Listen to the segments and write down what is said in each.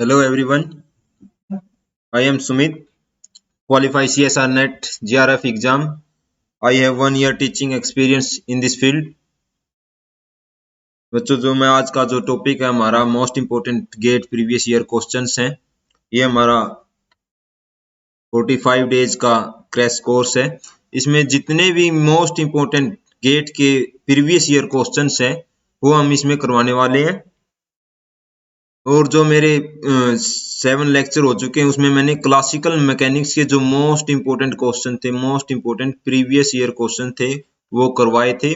Hello everyone, I am Sumit, qualified CSR Net GRF exam. I have 1 year teaching experience in this field. बच्चों जो मैं आज का जो टॉपिक है हमारा most important GATE previous year questions हैं। ये हमारा 45 डेज का क्रैश कोर्स है। इसमें जितने भी मोस्ट इम्पोर्टेंट गेट के प्रीवियस ईयर क्वेश्चंस हैं वो हम इसमें करवाने वाले हैं। और जो मेरे 7 लेक्चर हो चुके हैं उसमें मैंने क्लासिकल मैकेनिक्स के जो मोस्ट इम्पोर्टेंट क्वेश्चन थे, most important previous year question थे वो करवाए थे।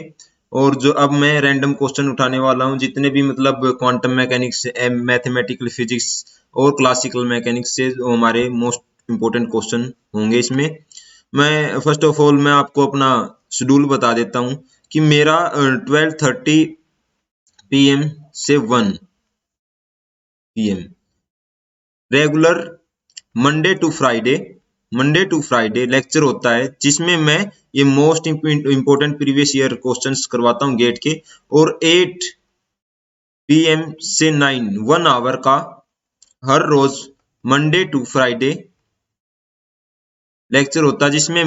और जो अब मैं रैंडम क्वेश्चन उठाने वाला हूँ, जितने भी मतलब क्वांटम मैकेनिक्स, मैथमेटिकल फिजिक्स और क्लासिकल मैकेनिक्स से हमारे मोस्ट इम्पोर्टेंट क्वेश्चन होंगे इसमें। मैं फर्स्ट ऑफ ऑल मैं आपको अपना शेड्यूल बता देता हूँ कि मेरा 12:30 PM से 1 PM regular Monday to Friday lecture होता है, जिसमें मैं ये most important previous year questions करवाता हूँ गेट के। और 8 PM से 9 1 आवर का हर रोज मंडे टू फ्राइडे लेक्चर होता है, जिसमें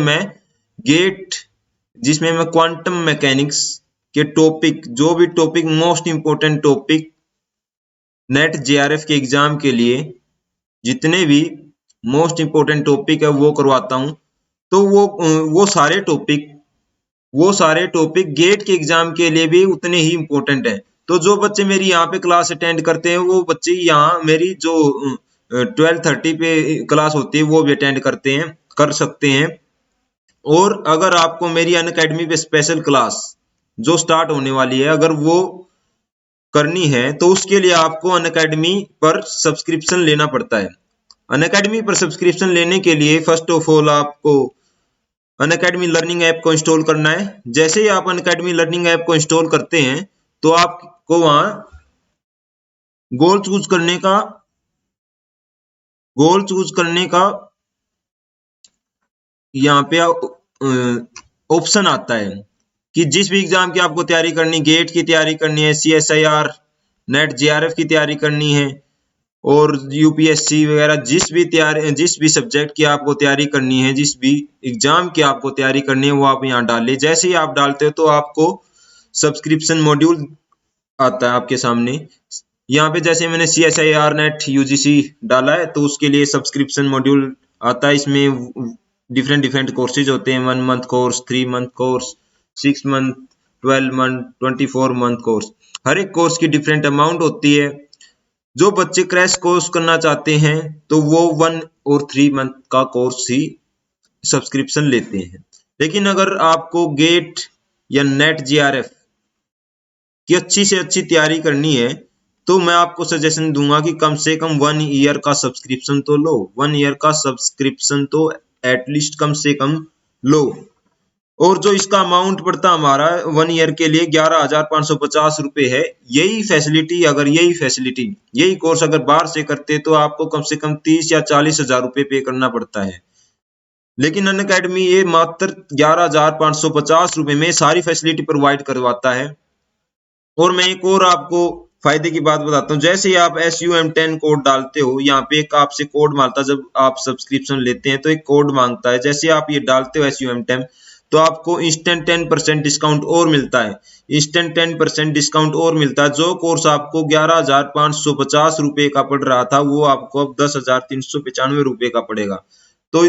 मैं क्वांटम मैकेनिक्स के टॉपिक, जो भी topic most important topic net JRF के एग्जाम के लिए जितने भी मोस्ट इम्पोर्टेंट टॉपिक है वो करवाता हूँ। तो वो सारे टॉपिक गेट के एग्जाम के लिए भी उतने ही इम्पोर्टेंट है। तो जो बच्चे मेरी यहाँ पे क्लास अटेंड करते हैं वो बच्चे यहाँ मेरी जो 12:30 पे क्लास होती है वो भी अटेंड कर सकते हैं। और अगर आपको मेरी अनअकैडमी पे स्पेशल क्लास जो स्टार्ट होने वाली है अगर वो करनी है तो उसके लिए आपको अनअकैडमी पर सब्सक्रिप्शन लेना पड़ता है। अनअकैडमी पर सब्सक्रिप्शन लेने के लिए फर्स्ट ऑफ ऑल आपको अनअकैडमी लर्निंग ऐप को इंस्टॉल करना है। जैसे ही आप अनअकैडमी लर्निंग ऐप को इंस्टॉल करते हैं तो आपको वहां गोल चूज करने का यहाँ पे ऑप्शन आता है कि जिस भी एग्जाम की आपको तैयारी करनी, गेट की तैयारी करनी है, CSIR नेट JRF की तैयारी करनी है और UPSC वगैरह जिस भी सब्जेक्ट की आपको तैयारी करनी है, जिस भी एग्जाम की आपको तैयारी करनी है वो आप यहाँ डाल ले। जैसे ही आप डालते हो तो आपको सब्सक्रिप्शन मॉड्यूल आता है आपके सामने। यहाँ पे जैसे मैंने CSIR नेट UGC डाला है तो उसके लिए सब्सक्रिप्शन मॉड्यूल आता है। इसमें डिफरेंट कोर्सेज होते हैं, 1 month course, 3 month course, 6 month, 12 month, 24 month course. हर एक कोर्स की डिफरेंट अमाउंट होती है। जो बच्चे क्रैश कोर्स करना चाहते हैं तो वो 1 और 3 मंथ का कोर्स ही सब्सक्रिप्शन लेते हैं। लेकिन अगर आपको गेट या नेट JRF की अच्छी से अच्छी तैयारी करनी है तो मैं आपको सजेशन दूंगा कि कम से कम 1 ईयर का सब्सक्रिप्शन तो लो। 1 ईयर का सब्सक्रिप्शन तो एटलीस्ट कम से कम लो। और जो इसका अमाउंट पड़ता हमारा 1 ईयर के लिए 11,550 रुपए है। यही कोर्स अगर बाहर से करते तो आपको कम से कम 30 या 40 हजार रुपए पे करना पड़ता है। लेकिन अनअकैडमी ये मात्र 11,550 रुपए में सारी फैसिलिटी प्रोवाइड करवाता है। और मैं एक और आपको फायदे की बात बताता हूँ। जैसे ही आप SUM10 कोड डालते हो, यहाँ पे एक आपसे कोड मांगता है। जब आप सब्सक्रिप्शन लेते हैं तो एक कोड मांगता है। जैसे आप ये डालते हो SUM10 तो आपको इंस्टेंट 10% डिस्काउंट और मिलता है। जो कोर्स आपको 11,550 रुपए का पड़ रहा था वो आपको अब 10,395 रुपए का पड़ेगा। तो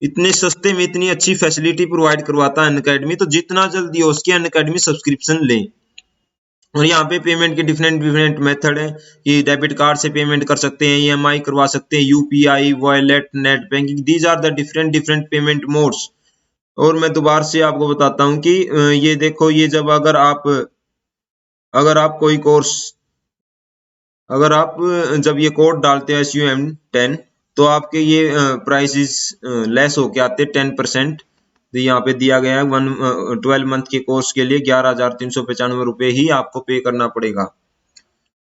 इतने सस्ते में इतनी अच्छी फैसिलिटी प्रोवाइड करवाता है अनअकैडमी। तो जितना जल्दी हो उसके अनअकैडमी सब्सक्रिप्शन लें। और यहाँ पे पेमेंट के डिफरेंट मेथड है कि डेबिट कार्ड से पेमेंट कर सकते हैं, EMI करवा सकते हैं, UPI, wallet, net banking, these are the different payment modes. और मैं दोबारा से आपको बताता हूँ कि ये देखो, ये जब अगर आप कोई कोर्स जब ये कोड डालते हैं SUM10 तो आपके ये प्राइसेस लेस होके आते हैं 10%। तो यहाँ पे दिया गया है 12 मंथ के कोर्स के लिए 11,395 रुपए ही आपको पे करना पड़ेगा।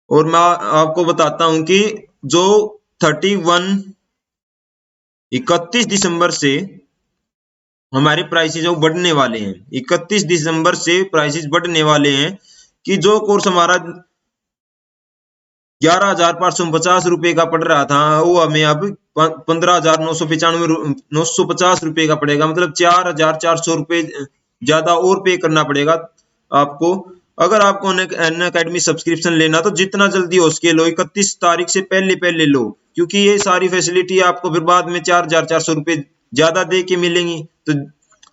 और मैं आपको बताता हूँ कि जो 31 दिसंबर से हमारे प्राइसेस बढ़ने वाले हैं। 31 दिसंबर से प्राइसेस बढ़ने वाले हैं कि जो कोर्स हमारा 11,550 रुपए का पड़ रहा था, वो हमें अब 15,950 रुपए का पड़ेगा, मतलब 4,400 रुपए ज्यादा और पे करना पड़ेगा आपको। अगर आपको अनअकैडमी सब्सक्रिप्शन लेना तो जितना जल्दी हो सके लो, 31 तारीख से पहले लो, क्योंकि ये सारी फैसिलिटी आपको फिर बाद में 4,400 रुपए ज्यादा दे के मिलेंगी। तो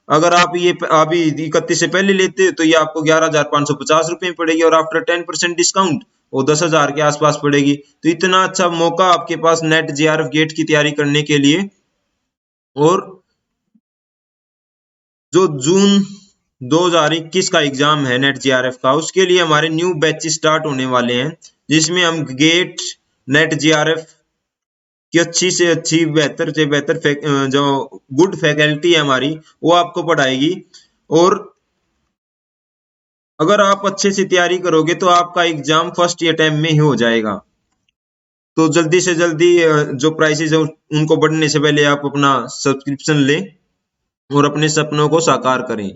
अगर आप ये अभी 31 से पहले लेते हो तो ये आपको 11,550 रुपए में पड़ेगी, और आफ्टर 10% डिस्काउंट वो 10,000 के आसपास पड़ेगी। तो इतना अच्छा मौका आपके पास नेट जेआरएफ गेट की तैयारी करने के लिए। और जो जून 2021 का एग्जाम है नेट जेआरएफ का, उसके लिए हमारे न्यू बैच स्टार्ट होने वाले हैं, जिसमें हम गेट नेट जेआरएफ की अच्छी से अच्छी बेहतर से बेहतर जो गुड फैकल्टी है हमारी, वो आपको पढ़ाएगी। और अगर आप अच्छे से तैयारी करोगे तो आपका एग्जाम फर्स्ट अटेम्प्ट में ही हो जाएगा। तो जल्दी से जल्दी जो प्राइसेस है उनको बढ़ने से पहले आप अपना सब्सक्रिप्शन लें और अपने सपनों को साकार करें।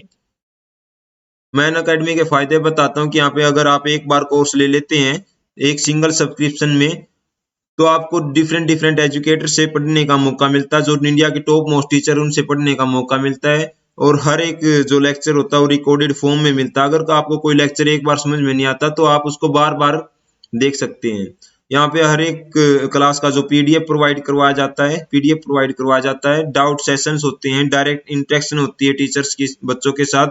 मैं अनअकैडमी के फायदे बताता हूँ कि यहाँ पे अगर आप एक बार कोर्स ले लेते हैं एक सिंगल सब्सक्रिप्शन में, तो आपको डिफरेंट डिफरेंट एजुकेटर से पढ़ने का मौका मिलता है, जो इंडिया के टॉप मोस्ट टीचर उनसे पढ़ने का मौका मिलता है। और हर एक जो लेक्चर होता है वो रिकॉर्डेड फॉर्म में मिलता है। अगर आपको कोई लेक्चर एक बार समझ में नहीं आता तो आप उसको बार बार देख सकते हैं। यहाँ पे हर एक क्लास का जो पीडीएफ प्रोवाइड करवाया जाता है, डाउट सेशंस होते हैं, डायरेक्ट इंटरेक्शन होती है टीचर्स की बच्चों के साथ,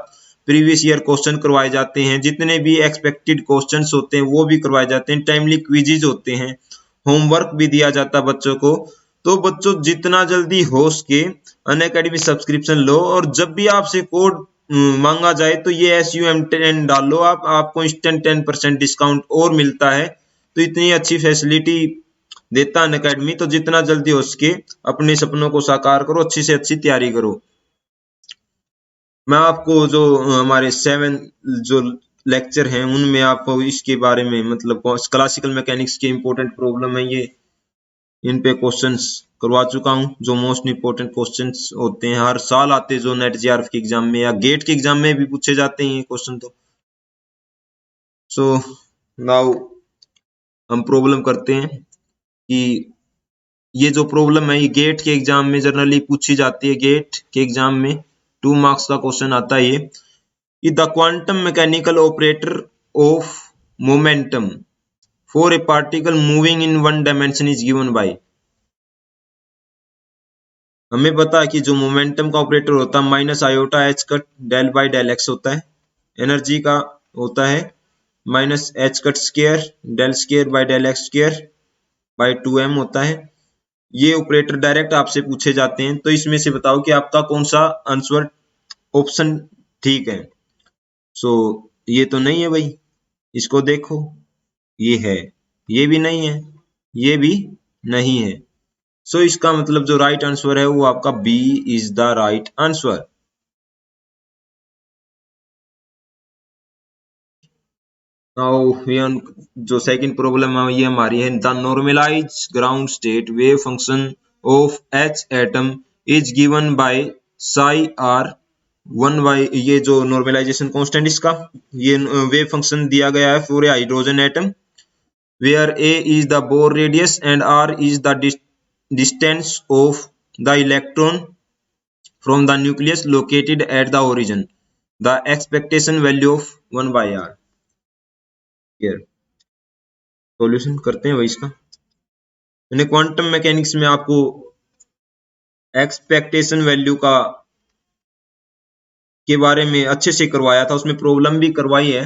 प्रीवियस ईयर क्वेश्चन करवाए जाते हैं, जितने भी एक्सपेक्टेड क्वेश्चंस होते हैं वो भी करवाए जाते हैं, टाइमली क्विजेज होते हैं, होमवर्क भी दिया जाता है बच्चों को। तो बच्चों जितना जल्दी हो सके अनअकैडमी सब्सक्रिप्शन लो, और जब भी आपसे कोड मांगा जाए तो ये SUM10 डाल लो, आपको इंस्टेंट 10% डिस्काउंट और मिलता है। तो इतनी अच्छी फैसिलिटी देता है अनअकैडमी, तो जितना जल्दी हो सके अपने सपनों को साकार करो, अच्छी से अच्छी तैयारी करो। मैं आपको जो हमारे 7 जो लेक्चर हैं उनमें आपको इसके बारे में, मतलब क्लासिकल मैकेनिक्स के इंपॉर्टेंट प्रॉब्लम है ये, इन पे क्वेश्चंस करवा चुका हूं, जो मोस्ट इंपॉर्टेंट क्वेश्चंस होते हैं, हर साल आते हैं, जो नेट जेआरएफ के एग्जाम में या गेट के एग्जाम में भी पूछे जाते हैं ये क्वेश्चन। तो सो नाउ हम प्रॉब्लम करते हैं कि ये जो प्रॉब्लम है ये गेट के एग्जाम में जनरली पूछी जाती है। गेट के एग्जाम में 2 मार्क्स का क्वेश्चन आता है ये the quantum mechanical operator of momentum for a particle moving in 1 dimension is given bye. हमें पता है कि जो मोमेंटम का ऑपरेटर होता है minus iota h cut del by del x होता है, एनर्जी का होता है minus h cut square del square by del x square by 2m होता है। ये ऑपरेटर डायरेक्ट आपसे पूछे जाते हैं, तो इसमें से बताओ कि आपका कौन सा आंसर ऑप्शन ठीक है। सो ये तो नहीं है भाई, इसको देखो, ये है, ये भी नहीं है, ये भी नहीं है। सो इसका मतलब जो राइट आंसर है वो आपका B is the right answer. Now जो सेकंड प्रॉब्लम है ये हमारी है the normalise ground state wave function of H atom is given by psi r 1 by, ये जो नॉर्मलाइजेशन कांस्टेंट इसका ये वेव फंक्शन दिया गया है for a hydrogen atom where a is the Bohr radius and r is the distance of the electron from the nucleus located at the origin. The expectation value of 1 by r. Solution करते हैं भाई इसका। मैंने quantum mechanics में आपको expectation value का के बारे में अच्छे से करवाया था, उसमें प्रॉब्लम भी करवाई है।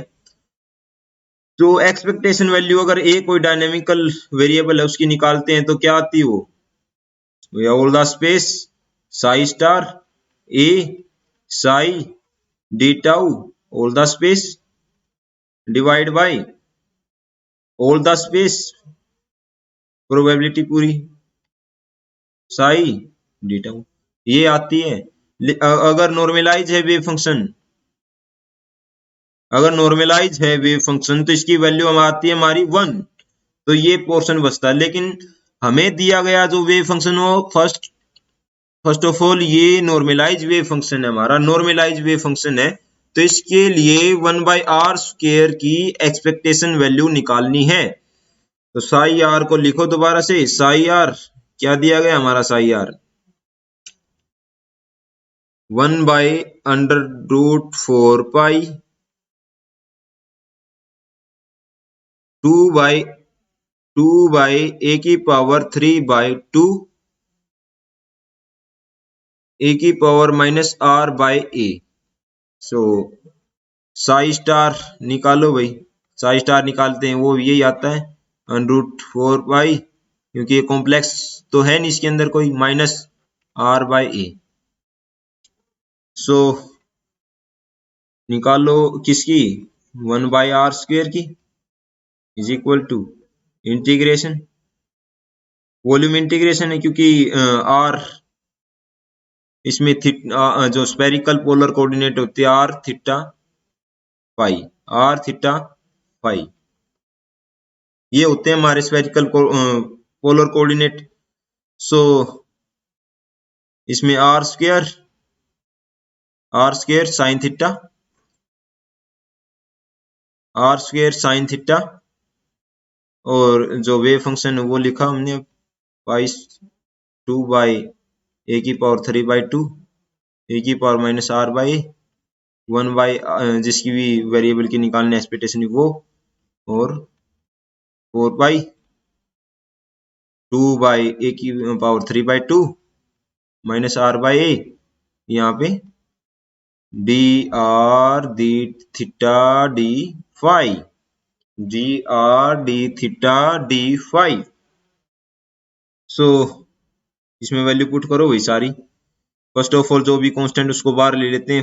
जो एक्सपेक्टेशन वैल्यू अगर ए कोई डायनेमिकल वेरिएबल है उसकी निकालते हैं तो क्या आती है वो, all the space Sai star A Sai D tau all the space divide by all the space probability पूरी साई डी टाउ, ये आती है। अगर नॉर्मलाइज है वेव फंक्शन, अगर नॉर्मलाइज है वेव फंक्शन तो इसकी वैल्यू हम आती है हमारी 1, तो ये पोर्शन बचता है। लेकिन हमें दिया गया जो वेव फंक्शन हो फर्स्ट ऑफ ऑल ये नॉर्मलाइज वेव फंक्शन है, हमारा नॉर्मलाइज वेव फंक्शन है, तो इसके लिए 1 बाय आर स्क्वायर की एक्सपेक्टेशन वैल्यू निकालनी है। तो साई आर को लिखो दोबारा से। साई आर क्या दिया गया हमारा? साई आर 1/√4 पाई 2/(2)/(a⁻³ (e⁻r/a). सो साई स्टार निकालो भाई। साई स्टार निकालते हैं, वो यही आता है √4 पाई, क्योंकि ये कॉम्प्लेक्स तो है नहीं इसके अंदर कोई, -r/a। सो निकालो किसकी? 1/r² की is equal to integration, volume integration है, क्योंकि आर इसमें जो स्पेरिकल पोलर कोऑर्डिनेट होते हैं आर थीटा फाई, ये होते हैं हमारे स्पेरिकल पोलर कोऑर्डिनेट। सो इसमें आर स्क्वायर साइन थीटा, और जो वेव फंक्शन है वो लिखा हमने पाई 2/(a⁻3/2) (e⁻r/a) 1 जिसकी भी वेरिएबल की निकालने एक्सपेक्टेशन वो, और 4 पाई 2/(a⁻3/2) -r/a, यहाँ पे dr d theta d phi. So इसमें वैल्यू पुट करो वही सारी। फर्स्ट ऑफ ऑल जो भी कांस्टेंट उसको बाहर ले लेते हैं,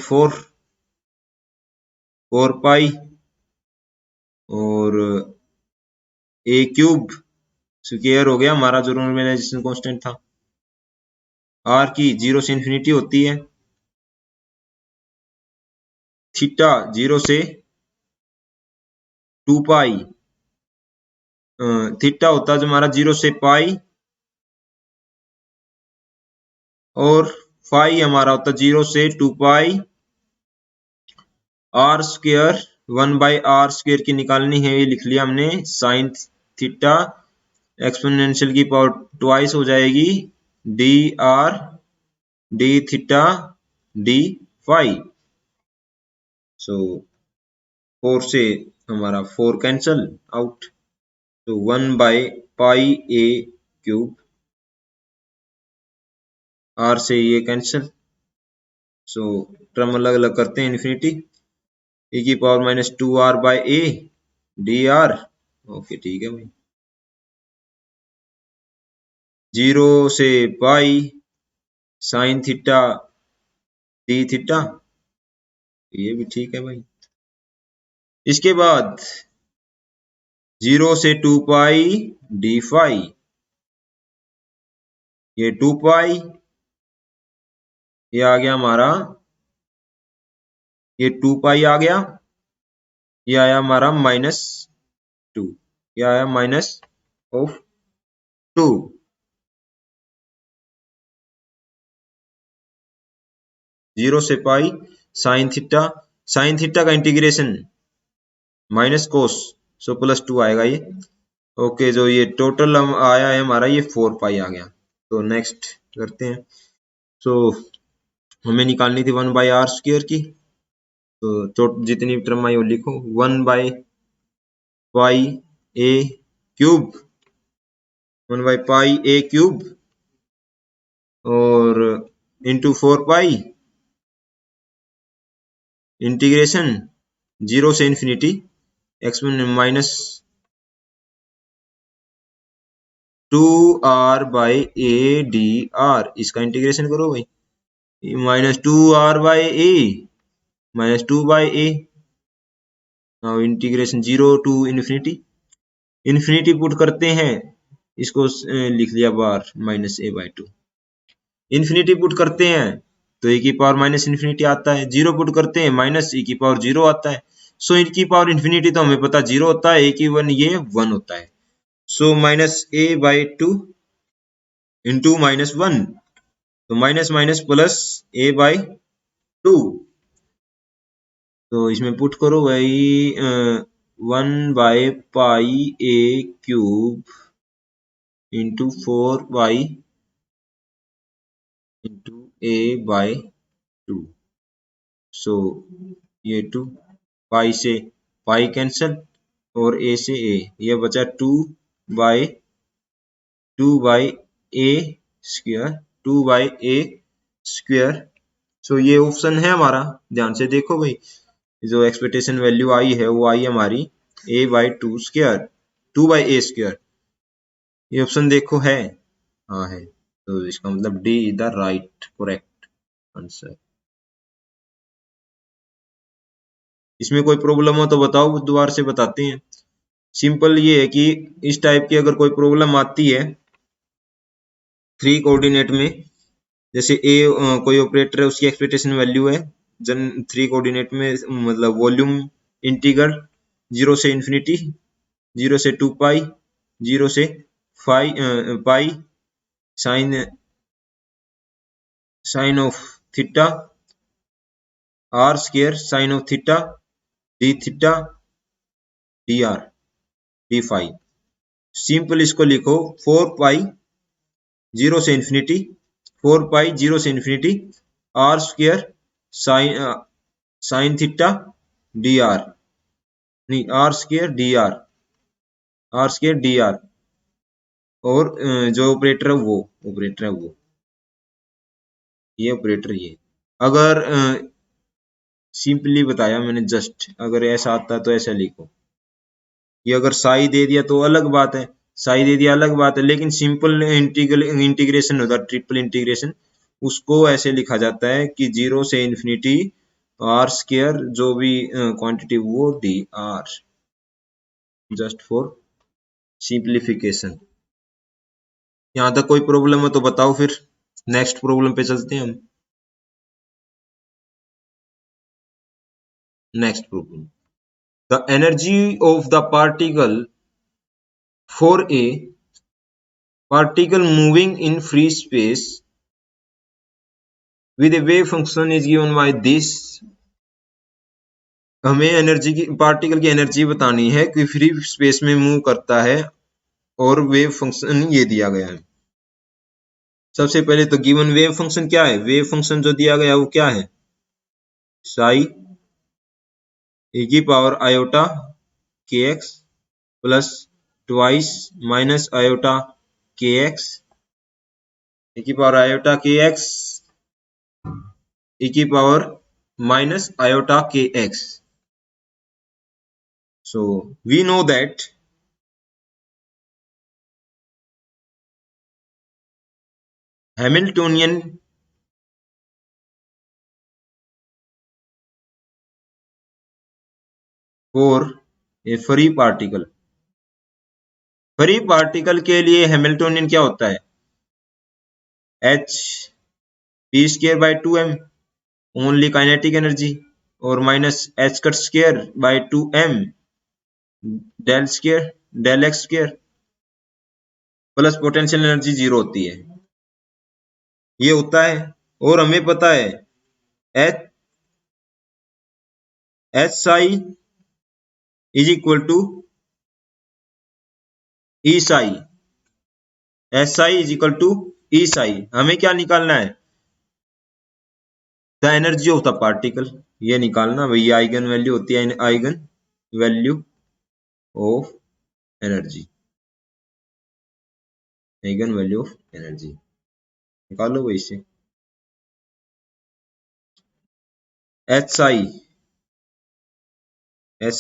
4 पाई और a³ स्क्वायर हो गया हमारा जो नॉर्मलाइजेशन कांस्टेंट था। r की 0 से इंफिनिटी होती है, थीटा 0 से 2 पाई, थीटा होता है जो हमारा 0 से पाई, और फाई हमारा होता है 0 से 2 पाई r²। 1/r² की निकालनी है, ये लिख लिया हमने, साइन थीटा एक्सपोनेंशियल की पावर ट्वाइस हो जाएगी dr d theta d phi. So 4 से हमारा 4 कैंसल आउट, तो 1/πa³ r से ये कैंसल। सो टर्म अलग अलग करते हैं, इन्फिनिटी e⁻²r/a dr। ओके ठीक है भाई, 0 से pi sign theta d theta, ये भी ठीक है भाई। इसके बाद 0 से 2 पाई डी फाई, ये 2 पाई, ये आ गया हमारा, ये 2 पाई आ गया, ये आया हमारा -2, ये आया -2। 0 से पाई साइन थीटा का इंटीग्रेशन माइनस कोस, सो +2 आएगा ये। ओके, जो ये टोटल आया है हमारा, ये 4 पाई आ गया। तो नेक्स्ट करते हैं। सो हमें निकालनी थी 1/r² की, तो जितनी टर्म आई वो लिखो, 1/πa³ और इंटू 4 पाई इंटीग्रेशन 0 से इंफिनिटी -2r/a dr, इसका इंटीग्रेशन करो भाई, -2r/a -2/a। Now integration 0 to infinity put करते हैं, इसको लिख लिया बार -a/2। इन्फिनिटी पुट करते हैं तो e⁻∞ आता है, 0 पुट करते हैं -e⁻0 आता है। सो e⁻∞ तो हमें पता 0 होता है, ये 1 होता है। सो -a/2 इंटू -1, तो माइनस माइनस प्लस a/2। तो इसमें पुट करो भाई 1/πa³ into 4y into a/2। सो ये 2 पाई से पाई कैंसल और a से a, ये बचा 2/a²। सो ये ऑप्शन है हमारा, ध्यान से देखो भाई, जो एक्सपेक्टेशन वैल्यू आई है वो आई हमारी a/2², 2/a²। ये ऑप्शन देखो है, हाँ है, तो इसका मतलब D is the right correct answer. इसमें कोई प्रॉब्लम हो तो बताओ, दोबारा से बताते हैं। सिंपल ये है कि इस टाइप की अगर कोई प्रॉब्लम आती है 3 कोऑर्डिनेट में, जैसे ए कोई ऑपरेटर है, उसकी एक्सपेक्टेशन वैल्यू है जन 3 कोऑर्डिनेट में, मतलब वॉल्यूम इंटीग्रल 0 से इंफिनिटी, 0 से 2 पाई, 0 से pi, sine of theta, r square sine of theta, d theta, d r, d phi. Simple इसको लिखो 4 पाई 0 से इंफिनिटी, 4 पाई 0 से infinity, r square sine theta d r, नहीं r square d r, r square d r, और जो operator है वो operator है वो, ये ऑपरेटर ये। अगर सिंपली बताया मैंने जस्ट, अगर ऐसा आता तो ऐसा लिखो। ये अगर साई दे दिया तो अलग बात है, साई दे दिया अलग बात है, लेकिन सिंपल इंटीग्रेशन होता है, ट्रिपल इंटीग्रेशन, उसको ऐसे लिखा जाता है कि 0 से इंफिनिटी आर स्क्वायर जो भी क्वांटिटी वो D R, just for simplification. यहाँ तक कोई प्रॉब्लम हो तो बताओ, फिर नेक्स्ट प्रॉब्लम पे चलते हैं हम। Next problem, the energy of the particle for a particle moving in free space with a wave function is given by this। हमें एनर्जी की, पार्टिकल की एनर्जी बतानी है कि फ्री स्पेस में मूव करता है, और वेव फंक्शन ये दिया गया है। सबसे पहले तो गिवन वेव फंक्शन क्या है, वेव फंक्शन जो दिया गया है वो क्या है, साई e की पावर आयोटा के x plus twice minus iota के एक्स, e की पावर आयोटा के एक्स, e की पावर माइनस आयोटा के x. So we know that Hamiltonian for a free particle, free particle के लिए हैमिल्टोनियन क्या होता है, h p²/2m only kinetic energy, और minus h²/2m del x² plus potential energy 0 होती है, ये होता है। और हमें पता है H psi is equal to E psi, S I is equal to E psi. हमें क्या निकालना है, the energy of the particle, ये निकालना भाई, आइगन वैल्यू होती है, eigenvalue of energy, eigenvalue of energy निकालो भाई इसे। एच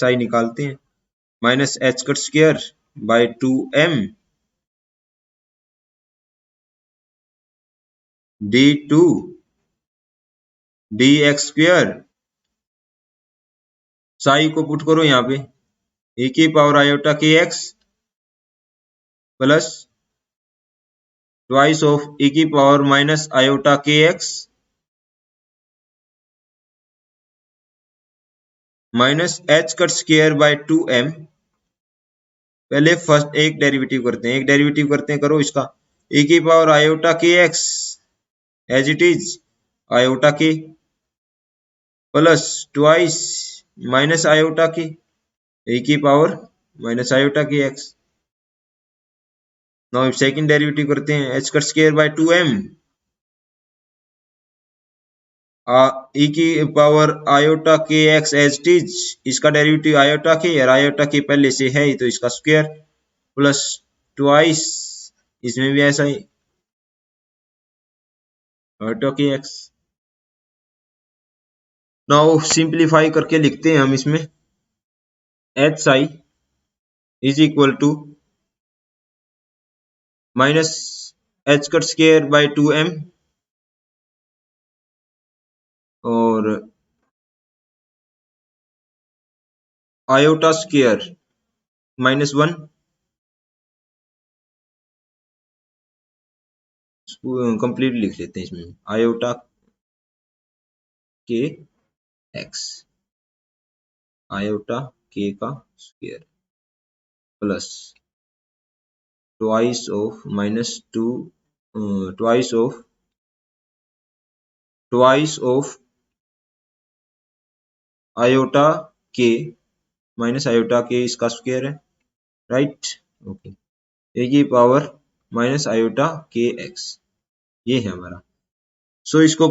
आई निकालते हैं, minus h²/2m d2 dx², Sai को पुट करो यहाँ पे, e की पावर आयोटा के x plus twice of e की पावर माइनस आयोटा के एक्स माइनस h²/2m। पहले फर्स्ट एक डेरिवेटिव करते हैं, करो इसका, e की पावर आयोटा के x as it is iota k plus twice minus iota k A की पावर माइनस आयोटा के एक्स। नाउ सेकंड डेरिवेटिव करते हैं, h cut square by 2m e की पावर आयोटा के एक्स एज इट इज, इसका derivative iota k, और iota के पहले से है तो इसका स्क्वायर प्लस ट्वाइस, इसमें भी ऐसा ही आयोटा के एक्स। नाउ सिंप्लीफाई करके लिखते हैं हम इसमें, H I is equal to minus h cut square by 2m और आयोटा स्क्वायर -1 कंप्लीट लिख लेते हैं इसमें, आयोटा के एक्स, आयोटा के का square plus twice of -2 twice of iota के माइनस आयोटा के इसका स्क्वायर है, राइट। ओके, ए की पावर माइनस आयोटा के एक्स, ये है हमारा। सो इसको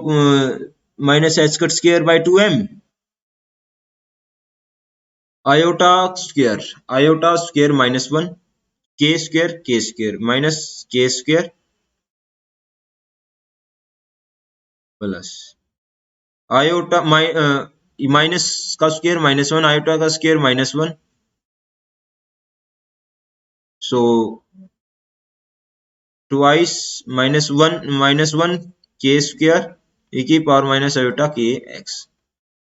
minus h cut square by 2m iota square -1 के square minus k square plus iota minus का स्क्वायर -1, आयोटा का स्क्वायर -1, सो ट्वाइस -1 के स्क्वायर ए की पावर माइनस आयोटा के एक्स।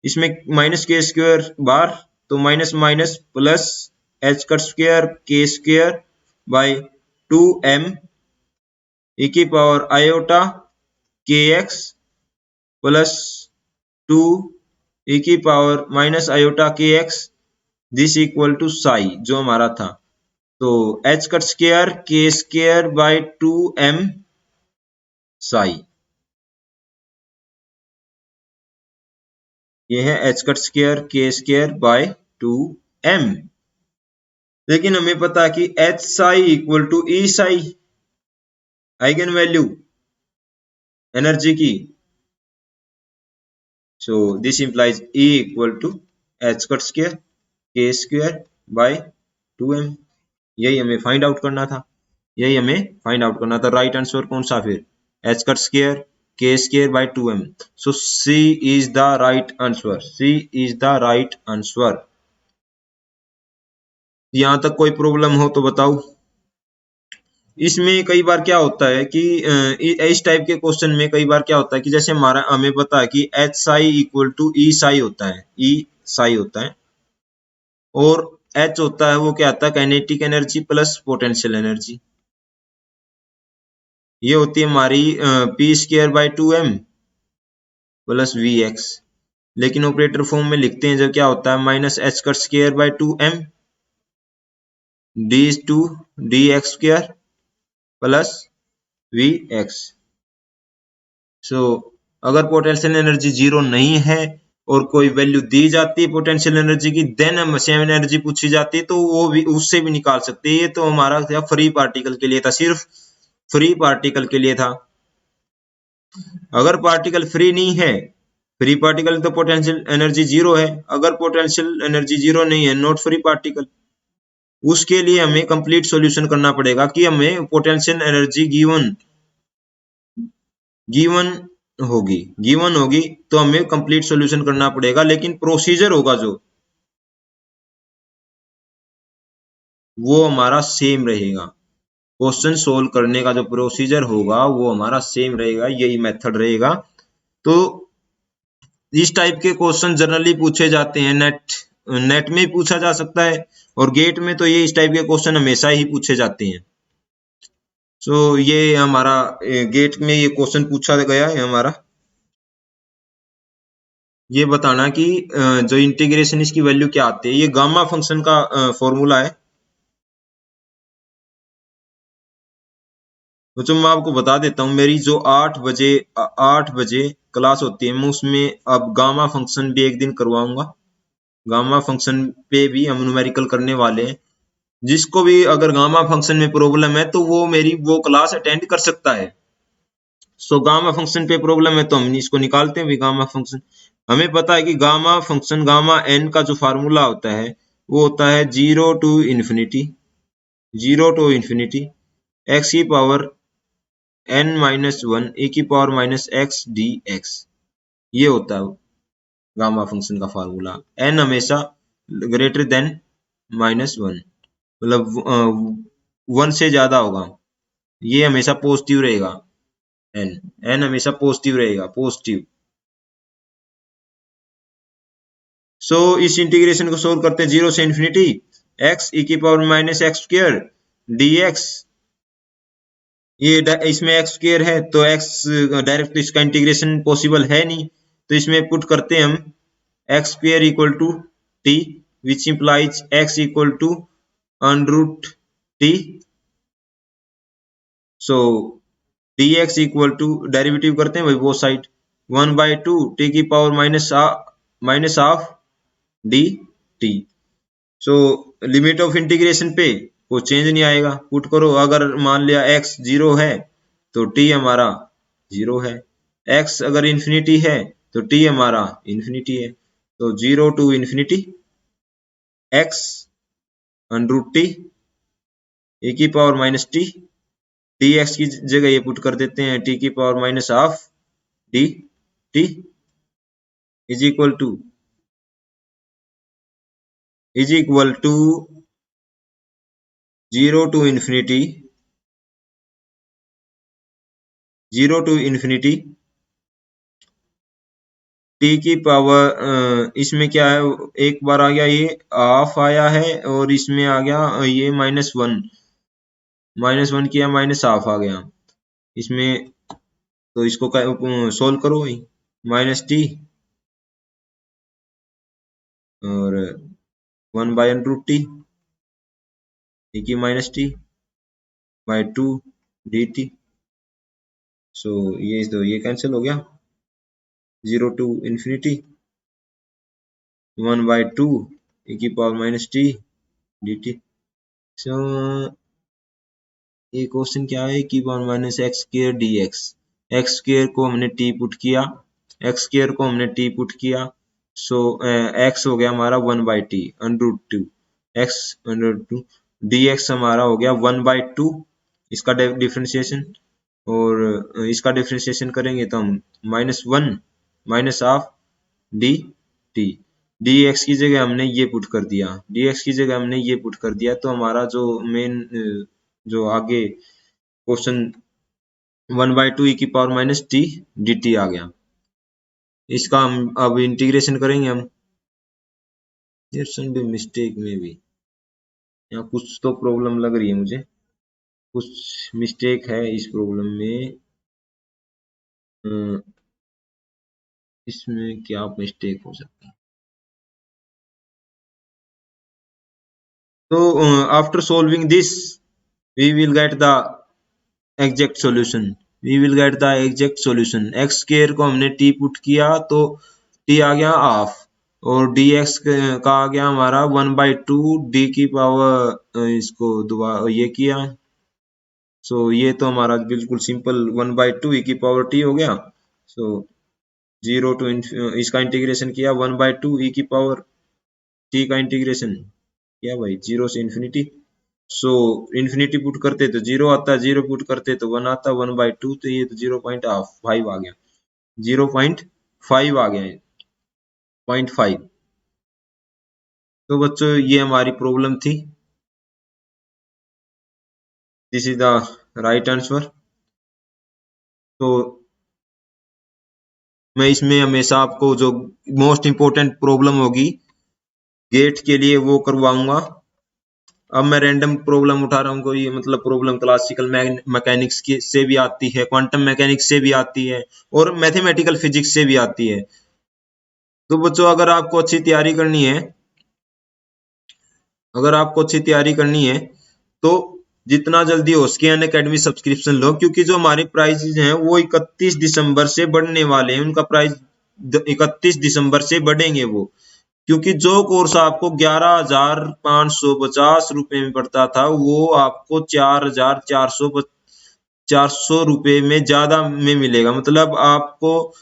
इसमें माइनस के स्क्वायर बार तो minus minus plus h cut square k square by 2m A की power iota के एक्स प्लस 2 ए की पावर माइनस आयोटा के x, this equal to psi जो हमारा था। तो h cut square k square by 2m psi, ये है h cut square k square by 2m। लेकिन हमें पता है कि H psi equal to E psi, eigenvalue energy की, सो this implies E equal to h cut square k square by 2m। यही हमें फाइंड आउट करना था, राइट आंसर कौन सा फिर, H cut square k square by 2m। So C is the right answer. यहां तक कोई प्रॉब्लम हो तो बताओ। इसमें कई बार क्या होता है कि इस टाइप के क्वेश्चन में कई बार क्या होता है कि जैसे हमें पता है कि H psi equal to E Sai होता है, और एच होता है वो क्या आता है, kinetic energy plus potential energy, ये होती है हमारी P square by 2m plus V x. लेकिन ऑपरेटर फॉर्म में लिखते हैं जब क्या होता है, minus h cut square by 2m d x square plus V x. So अगर पोटेंशियल एनर्जी जीरो नहीं है और कोई वैल्यू दी जाती है पोटेंशियल एनर्जी की, देन हम सेम एनर्जी पूछी जाती है तो वो भी उससे भी निकाल सकते हैं। ये तो हमारा क्या फ्री पार्टिकल के लिए था, सिर्फ फ्री पार्टिकल के लिए था। अगर पार्टिकल फ्री नहीं है, फ्री पार्टिकल तो पोटेंशियल एनर्जी जीरो है, अगर पोटेंशियल एनर्जी जीरो नहीं है, नॉट फ्री पार्टिकल, उसके लिए हमें कंप्लीट सॉल्यूशन करना पड़ेगा कि हमें पोटेंशियल एनर्जी गिवन होगी तो हमें कंप्लीट सॉल्यूशन करना पड़ेगा। लेकिन प्रोसीजर होगा जो, वो हमारा सेम रहेगा। क्वेश्चन सोल्व करने का जो प्रोसीजर होगा वो हमारा सेम रहेगा, यही मेथड रहेगा। तो इस टाइप के क्वेश्चन जनरली पूछे जाते हैं, नेट में पूछा जा सकता है, और गेट में तो ये इस टाइप के क्वेश्चन हमेशा ही पूछे जाते हैं। सो ये हमारा गेट में ये क्वेश्चन पूछा गया है हमारा, ये बताना कि जो इंटीग्रेशन इसकी वैल्यू क्या आती है। ये गामा फंक्शन का फॉर्मूला है। तो मैं आपको बता देता हूँ, मेरी जो 8 बजे क्लास होती है, मैं उसमें अब गामा फंक्शन भी एक दिन करवाऊंगा। गामा फंक्शन पे भी हम न्यूमेरिकल करने वाले हैं। जिसको भी अगर गामा फंक्शन में प्रॉब्लम है तो वो मेरी वो क्लास अटेंड कर सकता है। सो गामा फंक्शन पे प्रॉब्लम है तो हम इसको निकालते हैं। गामा फंक्शन हमें पता है कि गामा फंक्शन गामा एन का जो फार्मूला होता है वो होता है 0 टू इन्फिनिटी एक्स की पावर n माइनस 1 e की power minus x D x. ये होता है गामा फंक्शन का फार्मूला। n हमेशा ग्रेटर देन -1 मतलब 1 से ज्यादा होगा। ये हमेशा पॉजिटिव रहेगा। n हमेशा पॉजिटिव रहेगा, पॉजिटिव। सो इस इंटीग्रेशन को सोल्व करते हैं 0 से इन्फिनिटी x e की power minus x square dx। ये इसमें एक्स स्क्वायर है तो x डायरेक्ट इसका इंटीग्रेशन पॉसिबल है नहीं, तो इसमें पुट करते हैं हम x square equal to t which implies x equal to under t. So dx equal to derivative करते हैं भाई वो साइड 1/2 टी की power minus half d t. So limit of integration पे वो चेंज नहीं आएगा, पुट करो। अगर मान लिया x 0 है तो t हमारा 0 है, x अगर इन्फिनिटी है तो t हमारा इन्फिनिटी है। तो 0 to infinity x under t e की पावर माइनस टी, dx की जगह ये पुट कर देते हैं t की power minus half d t is equal to 0 to infinity t की पावर इसमें क्या है, एक बार आ गया ये हाफ आया है और इसमें आ गया ये -1 किया माइनस हाफ आ गया इसमें। तो इसको सोल्व करो भाई, माइनस टी और 1/√t e की माइनस टी बाय 2 dt। सो ये तो ये कैंसिल हो गया, 0 टू इन्फिनिटी 1/2 e की पावर माइनस टी dt। सो ये क्वेश्चन क्या है, की power minus x square D x square को हमने टी पुट किया, सो एक्स हो गया हमारा 1/t √2 एक्स √2 dx हमारा हो गया 1/2 इसका डिफरेंशिएशन, और इसका डिफरेंशिएशन करेंगे तो हम -1 minus half d T. dx की जगह हमने ये पुट कर दिया, तो हमारा जो मेन जो आगे क्वेश्चन 1/2 e की पावर माइनस टी dt आ गया। इसका हम अब इंटीग्रेशन करेंगे हम। देयर शुड बी मिस्टेक में भी, यहाँ कुछ तो प्रॉब्लम लग रही है मुझे, कुछ मिस्टेक है इस प्रॉब्लम में। इसमें क्या मिस्टेक हो सकता है। तो after solving this we will get the exact solution x square को हमने t पुट किया तो t आ गया हाफ और dx का आ गया हमारा 1/2 d की पावर इसको दोबारा ये किया। सो ये तो हमारा बिल्कुल सिंपल 1/2 e की पावर t हो गया। सो 0 टू इसका इंटीग्रेशन किया 1/2 e की पावर t का इंटीग्रेशन किया भाई 0 से इन्फिनिटी। सो इन्फिनिटी पुट करते तो 0 आता, 0 पुट करते तो 1 आता, 1/2 तो ये तो 0.5 आ गया, 0.5 आ गया, 0.5। तो बच्चों ये हमारी प्रॉब्लम थी, this is the right answer. तो मैं इसमें हमेशा आपको जो मोस्ट इंपोर्टेंट प्रॉब्लम होगी गेट के लिए वो करवाऊंगा। अब मैं रैंडम प्रॉब्लम उठा रहा हूँ, कोई मतलब प्रॉब्लम क्लासिकल मैकेनिक्स से भी आती है, क्वांटम मैकेनिक्स से भी आती है और मैथमेटिकल फिजिक्स से भी आती है। तो बच्चों अगर आपको अच्छी तैयारी करनी है तो जितना जल्दी हो सके अनअकैडमी सब्सक्रिप्शन लो, क्योंकि जो हमारे प्राइजेज हैं वो 31 दिसंबर से बढ़ने वाले हैं, उनका प्राइस 31 दिसंबर से बढ़ेंगे वो। क्योंकि जो कोर्स आपको 11,550 रुपए में पड़ता था वो आपको 4,400 रुपए में ज्यादा में मिलेगा। मतलब आपको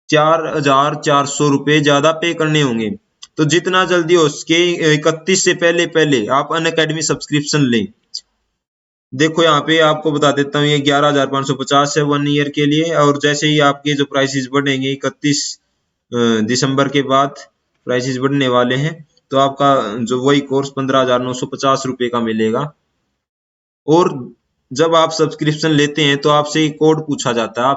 4,400 रुपए ज्यादा पे करने होंगे। तो जितना जल्दी हो सके 31 से पहले पहले आप अनअकैडमी सब्सक्रिप्शन लें। देखो यहाँ पे आपको बता देता हूँ, ये 11,550 है 1 ईयर के लिए, और जैसे ही आपके जो प्राइसेस बढ़ेंगे 31 दिसंबर के बाद प्राइसेस बढ़ने वाले हैं, तो आपका जो वही कोर्स 15,950 रुपए का मिलेगा। और जब आप सब्सक्रिप्शन लेते हैं तो आपसे कोड पूछा जाता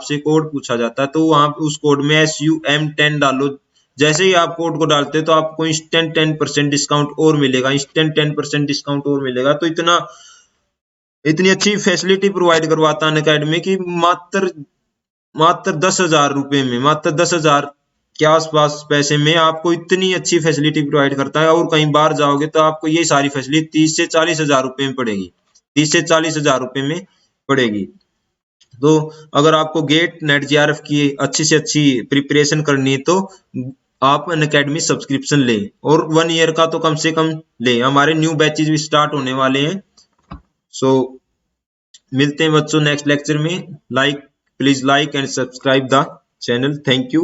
है, तो वहां उस कोड में SUM10 डालो। जैसे ही आप कोड को डालते हैं तो आपको इंस्टेंट 10% डिस्काउंट और मिलेगा। तो इतनी अच्छी फैसिलिटी प्रोवाइड करवाता है अनअकैडमी की, मात्र 10,000 रुपए में, मात्र 10,000 के आसपास पैसे में आपको इतनी अच्छी फैसिलिटी प्रोवाइड करता है। और कहीं बाहर जाओगे तो आपको ये सारी फैसिलिटी 30 से 40,000 रुपए में पड़ेगी, 30 से 40,000 रुपए में पड़ेगी। तो अगर आपको गेट नेट JRF की अच्छी से अच्छी प्रिपरेशन करनी है तो आप अनअकैडमी सब्सक्रिप्शन लें, और 1 ईयर का तो कम से कम लें। हमारे न्यू बैचेज भी स्टार्ट होने वाले हैं। सो मिलते हैं बच्चों नेक्स्ट लेक्चर में। Please like and subscribe the channel. Thank you.